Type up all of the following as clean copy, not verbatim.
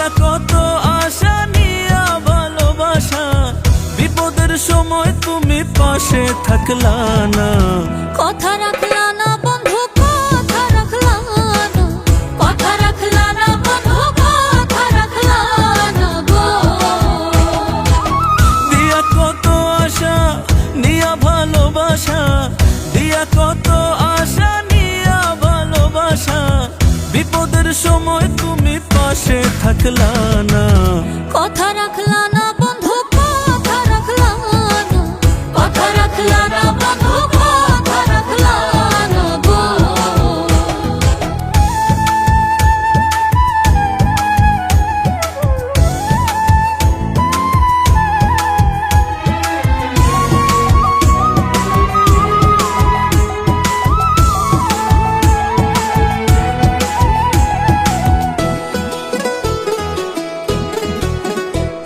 দিয়া কত আশা নিয়া ভালোবাসা, বিপদের সময় তুমি পাশে থাকলা না। কথা রাখলা না বন্ধু, কথা রাখলা না, কথা রাখলা না বন্ধু, কথা রাখলা না গো। দিয়া কত আশা নিয়া ভালোবাসা, দিয়া কত আশা নিয়া ভালোবাসা, বিপদের সময় তুমি পাশে থাকলা না। কথা রাখলা না বন্ধু, কথা রাখলা না, কথা রাখলা না বন্ধু, কথা রাখলা না গো।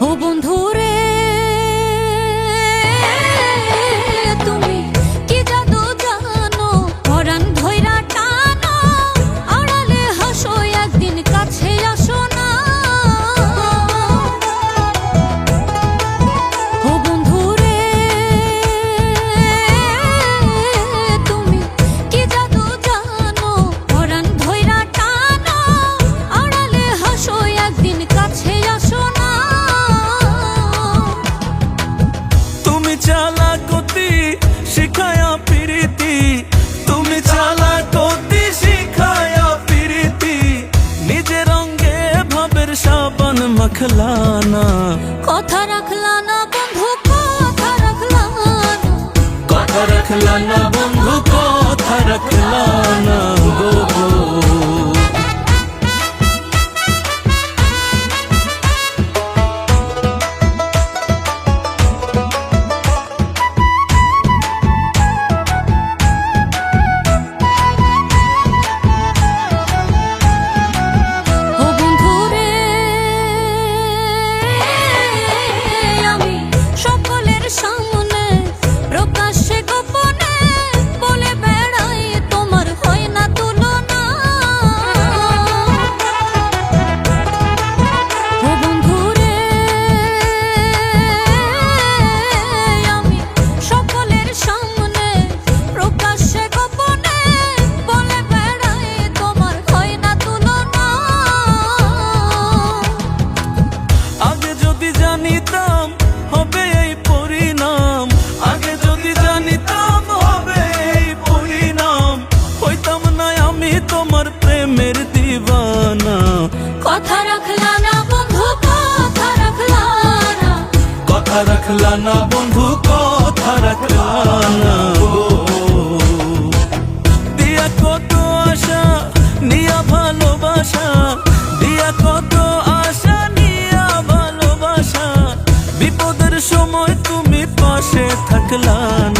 ও বন্ধু রে, তুমি কি জাদু জানো, পরাণ ধইরা টানো, আড়ালে হাসো একদিন কাছে আসো না। ও বন্ধু রে, তুমি কি জাদু জানো, পরাণ ধইরা টানো, আড়ালে হাসো একদিন কাছে আসো না। তুমি চালাকতি শিখায়া প্রীতি, তুমি চালাকতি শিখায়া প্রীতি, নিজের রঙে ভাবের সাবান মাখলা না। কথা রাখলা না বন্ধু, কথা রাখলা না, কথা রাখলা না বন্ধু, কথা রাখলা না গো। ও বন্ধু রে, আমি সকলের সামনে প্রকাশ্যে গোপনে বলে বেড়াই তোমার হয় না তুলনা। ও বন্ধু রে, আমি সকলের সামনে প্রকাশ্যে গোপনে বলে বেড়াই তোমার হয় না তুলনা। আগে যদি জানিতাম হবে এই পরিণাম, আগে যদি জানিতাম হবে এই পরিণাম, হইতাম না আমি তোমার প্রেমের দিবানা। কথা রাখলা না বন্ধু, কথা রাখলা না, কথা রাখলা না বন্ধু, কথা রাখলা না গো। দিয়া কত আশা নিয়া ভালোবাসা, দিয়া কত আশা নিয়া ভালোবাসা, বিপদের সময় তুমি পাশে থাকলা না।